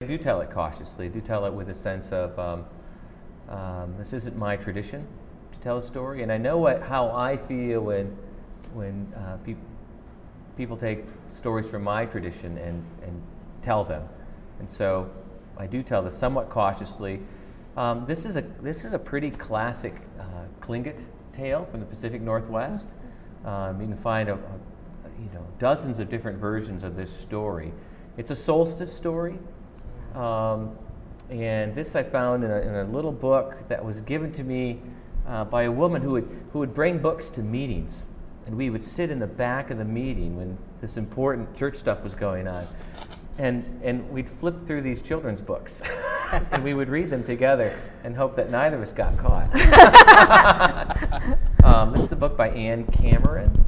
I do tell it cautiously. I do tell it with a sense of this isn't my tradition to tell a story, and I know how I feel when people take stories from my tradition and tell them, and so I do tell this somewhat cautiously. This is a pretty classic Tlingit tale from the Pacific Northwest. You can find dozens of different versions of this story. It's a solstice story. And this I found in a little book that was given to me by a woman who would bring books to meetings, and we would sit in the back of the meeting when this important church stuff was going on, and we'd flip through these children's books, and we would read them together and hope that neither of us got caught. This is a book by Anne Cameron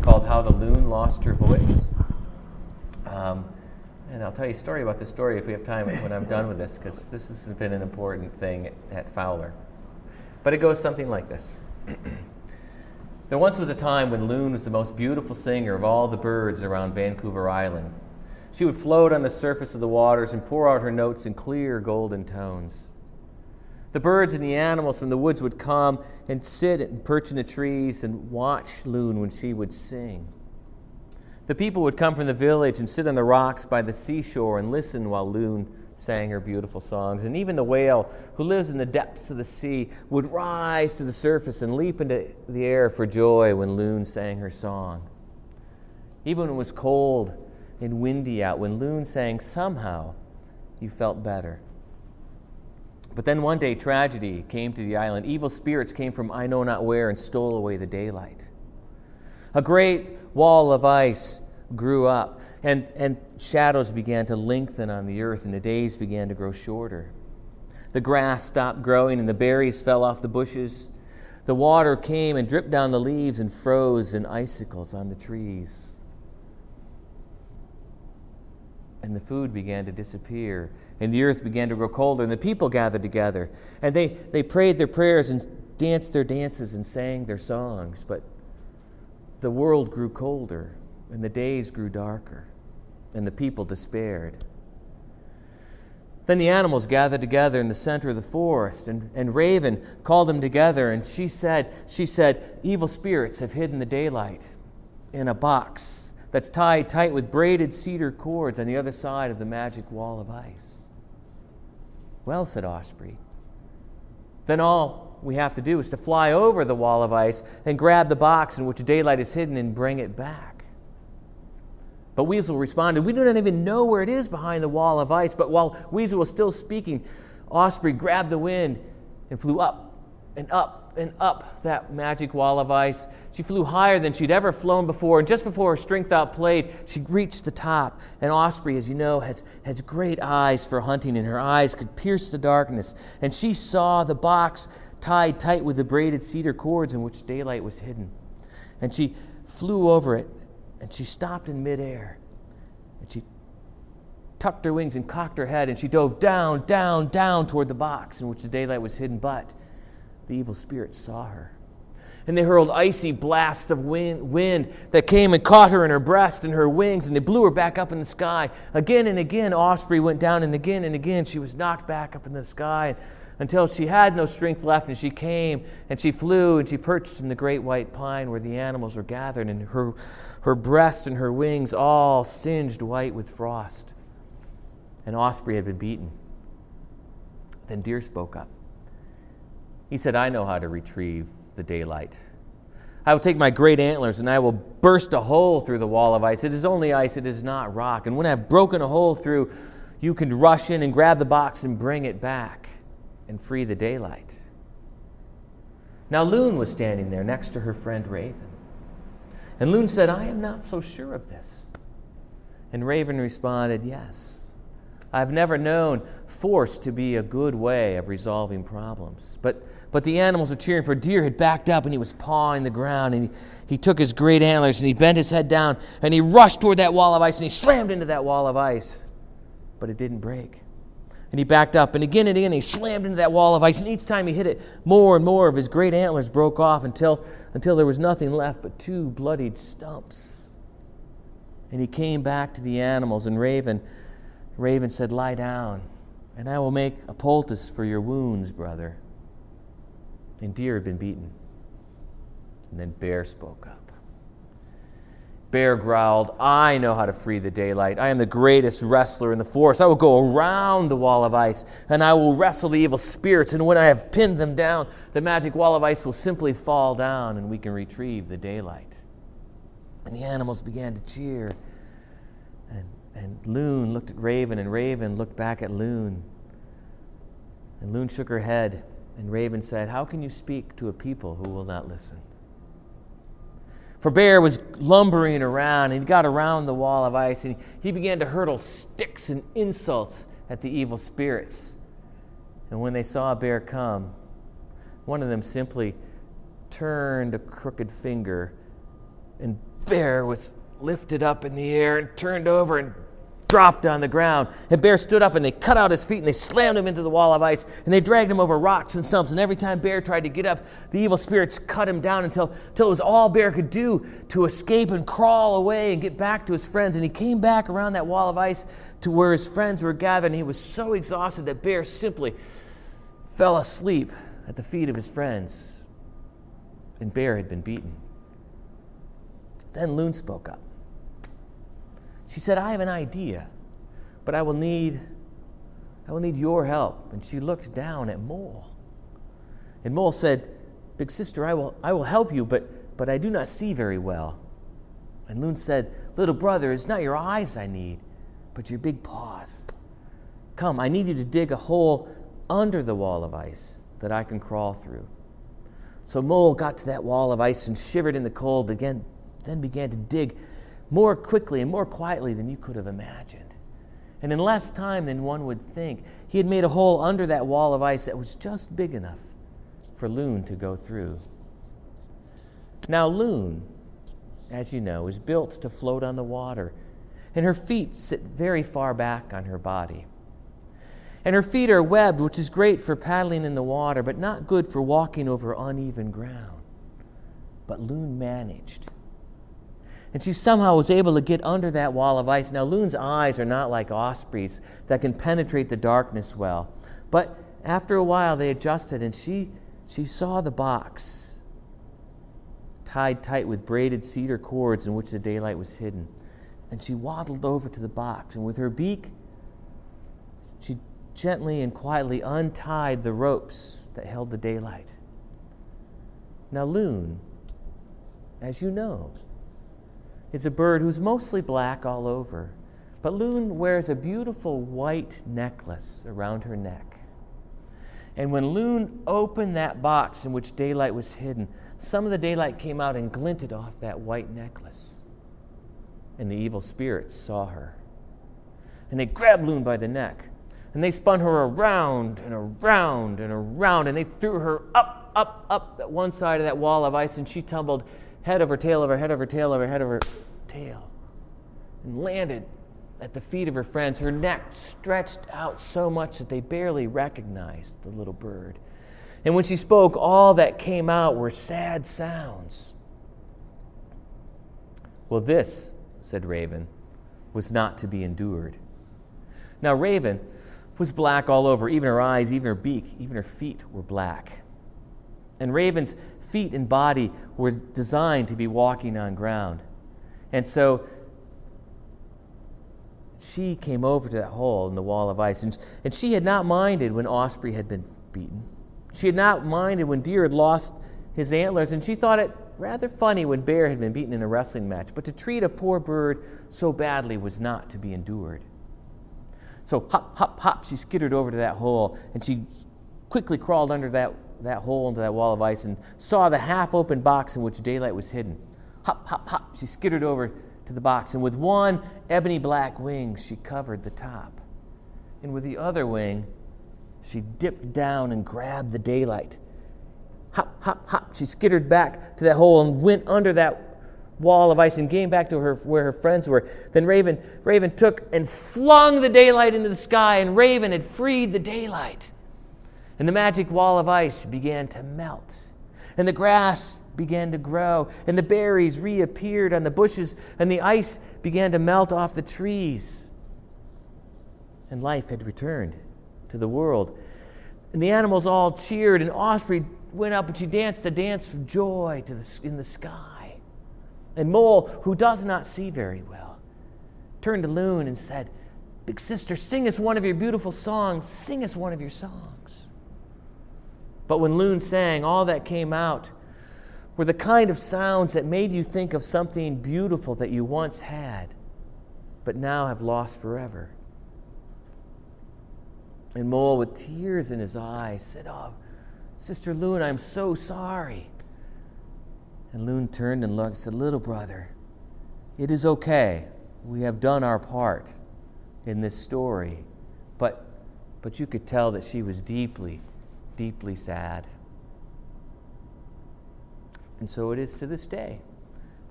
called "How the Loon Lost Her Voice." And I'll tell you a story about this story if we have time when I'm done with this, because this has been an important thing at Fowler. But it goes something like this. There once was a time when Loon was the most beautiful singer of all the birds around Vancouver Island. She would float on the surface of the waters and pour out her notes in clear golden tones. The birds and the animals from the woods would come and sit and perch in the trees and watch Loon when she would sing. The people would come from the village and sit on the rocks by the seashore and listen while Loon sang her beautiful songs. And even the whale, who lives in the depths of the sea, would rise to the surface and leap into the air for joy when Loon sang her song. Even when it was cold and windy out, when Loon sang, somehow you felt better. But then one day tragedy came to the island. Evil spirits came from I know not where and stole away the daylight. A great wall of ice grew up, and shadows began to lengthen on the earth, and the days began to grow shorter. The grass stopped growing, and the berries fell off the bushes. The water came and dripped down the leaves and froze in icicles on the trees. And the food began to disappear, and the earth began to grow colder, and the people gathered together, and they prayed their prayers and danced their dances and sang their songs, but the world grew colder, and the days grew darker, and the people despaired. Then the animals gathered together in the center of the forest, and Raven called them together, and she said, evil spirits have hidden the daylight in a box that's tied tight with braided cedar cords on the other side of the magic wall of ice. Well, said Osprey, then all we have to do is to fly over the wall of ice and grab the box in which daylight is hidden and bring it back. But Weasel responded, we do not even know where it is behind the wall of ice. But while Weasel was still speaking, Osprey grabbed the wind and flew up and up and up that magic wall of ice. She flew higher than she'd ever flown before, and just before her strength outplayed, she reached the top. And Osprey, as you know, has great eyes for hunting, and her eyes could pierce the darkness. And she saw the box tied tight with the braided cedar cords in which daylight was hidden. And she flew over it, and she stopped in midair. And she tucked her wings and cocked her head, and she dove down, down, down toward the box in which the daylight was hidden. But the evil spirits saw her, and they hurled icy blasts of wind that came and caught her in her breast and her wings, and they blew her back up in the sky. Again and again, Osprey went down, and again she was knocked back up in the sky until she had no strength left, and she came, and she flew, and she perched in the great white pine where the animals were gathered, and her breast and her wings all singed white with frost. And Osprey had been beaten. Then Deer spoke up. He said, I know how to retrieve the daylight. I will take my great antlers, and I will burst a hole through the wall of ice. It is only ice, it is not rock. And when I have broken a hole through, you can rush in and grab the box and bring it back and free the daylight. Now Loon was standing there next to her friend Raven. And Loon said, I am not so sure of this. And Raven responded, yes. I've never known force to be a good way of resolving problems. But the animals were cheering, for Deer had backed up and he was pawing the ground, and he took his great antlers and he bent his head down and he rushed toward that wall of ice and he slammed into that wall of ice. But it didn't break. And he backed up, and again he slammed into that wall of ice, and each time he hit it, more and more of his great antlers broke off until there was nothing left but two bloodied stumps. And he came back to the animals, and Raven Raven said, "Lie down, and I will make a poultice for your wounds, brother." And Deer had been beaten. And then Bear spoke up. Bear growled, "I know how to free the daylight. I am the greatest wrestler in the forest. I will go around the wall of ice, and I will wrestle the evil spirits. And when I have pinned them down, the magic wall of ice will simply fall down, and we can retrieve the daylight." And the animals began to cheer. And Loon looked at Raven, and Raven looked back at Loon. And Loon shook her head, and Raven said, "How can you speak to a people who will not listen?" For Bear was lumbering around, and he got around the wall of ice, and he began to hurl sticks and insults at the evil spirits. And when they saw Bear come, one of them simply turned a crooked finger, and Bear was lifted up in the air and turned over and dropped on the ground. And Bear stood up, and they cut out his feet, and they slammed him into the wall of ice, and they dragged him over rocks and stumps. And every time Bear tried to get up, the evil spirits cut him down until it was all Bear could do to escape and crawl away and get back to his friends. And he came back around that wall of ice to where his friends were gathered, and he was so exhausted that Bear simply fell asleep at the feet of his friends. And Bear had been beaten. Then Loon spoke up. She said, "I have an idea, but I will need your help." And she looked down at Mole. And Mole said, "Big sister, I will help you, but I do not see very well." And Loon said, "Little brother, it's not your eyes I need, but your big paws. Come, I need you to dig a hole under the wall of ice that I can crawl through." So Mole got to that wall of ice and shivered in the cold, then began to dig more quickly and more quietly than you could have imagined. And in less time than one would think, he had made a hole under that wall of ice that was just big enough for Loon to go through. Now Loon, as you know, is built to float on the water, and her feet sit very far back on her body. And her feet are webbed, which is great for paddling in the water, but not good for walking over uneven ground. But Loon managed. And she somehow was able to get under that wall of ice. Now, Loon's eyes are not like ospreys that can penetrate the darkness well. But after a while, they adjusted, and she saw the box tied tight with braided cedar cords in which the daylight was hidden. And she waddled over to the box, and with her beak, she gently and quietly untied the ropes that held the daylight. Now, Loon, as you know, is a bird who's mostly black all over, but Loon wears a beautiful white necklace around her neck. And when Loon opened that box in which daylight was hidden, some of the daylight came out and glinted off that white necklace. And the evil spirits saw her. And they grabbed Loon by the neck, and they spun her around and around and around, and they threw her up that one side of that wall of ice, and she tumbled head over tail over head over tail over head over tail, and landed at the feet of her friends, her neck stretched out so much that they barely recognized the little bird. And when she spoke, all that came out were sad sounds. "Well, this," said Raven, "was not to be endured." Now, Raven was black all over. Even her eyes, even her beak, even her feet were black. And Raven's feet and body were designed to be walking on ground. And so she came over to that hole in the wall of ice, and she had not minded when Osprey had been beaten. She had not minded when Deer had lost his antlers, and she thought it rather funny when Bear had been beaten in a wrestling match. But to treat a poor bird so badly was not to be endured. So hop, hop, hop, she skittered over to that hole, and she quickly crawled under that hole into that wall of ice and saw the half-open box in which daylight was hidden. Hop, hop, hop, she skittered over to the box, and with one ebony black wing, she covered the top. And with the other wing, she dipped down and grabbed the daylight. Hop, hop, hop, she skittered back to that hole and went under that wall of ice and came back to where her friends were. Then Raven took and flung the daylight into the sky, and Raven had freed the daylight. And the magic wall of ice began to melt, and the grass began to grow, and the berries reappeared on the bushes, and the ice began to melt off the trees. and life had returned to the world. And the animals all cheered, and Osprey went up and she danced a dance of joy in the sky. And Mole, who does not see very well, turned to Loon and said, "Big sister, sing us one of your beautiful songs. Sing us one of your songs." But when Loon sang, all that came out were the kind of sounds that made you think of something beautiful that you once had, but now have lost forever. And Mole, with tears in his eyes, said, "Oh, Sister Loon, I'm so sorry." And Loon turned and looked and said, "Little brother, it is okay. We have done our part in this story." But you could tell that she was deeply, deeply sad. And so it is to this day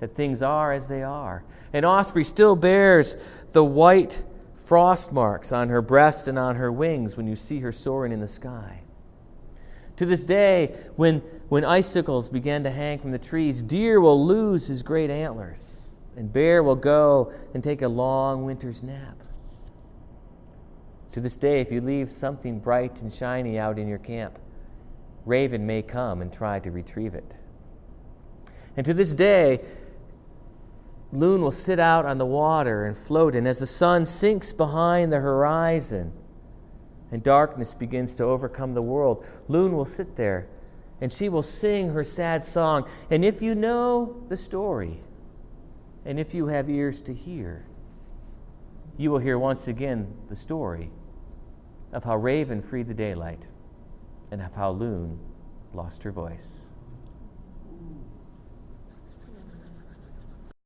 that things are as they are. And Osprey still bears the white frost marks on her breast and on her wings when you see her soaring in the sky. To this day, when icicles begin to hang from the trees, deer will lose his great antlers, and bear will go and take a long winter's nap. To this day, if you leave something bright and shiny out in your camp, raven may come and try to retrieve it. And to this day, Loon will sit out on the water and float, and as the sun sinks behind the horizon and darkness begins to overcome the world, Loon will sit there and she will sing her sad song. And if you know the story, and if you have ears to hear, you will hear once again the story of how Raven freed the daylight and of how Loon lost her voice.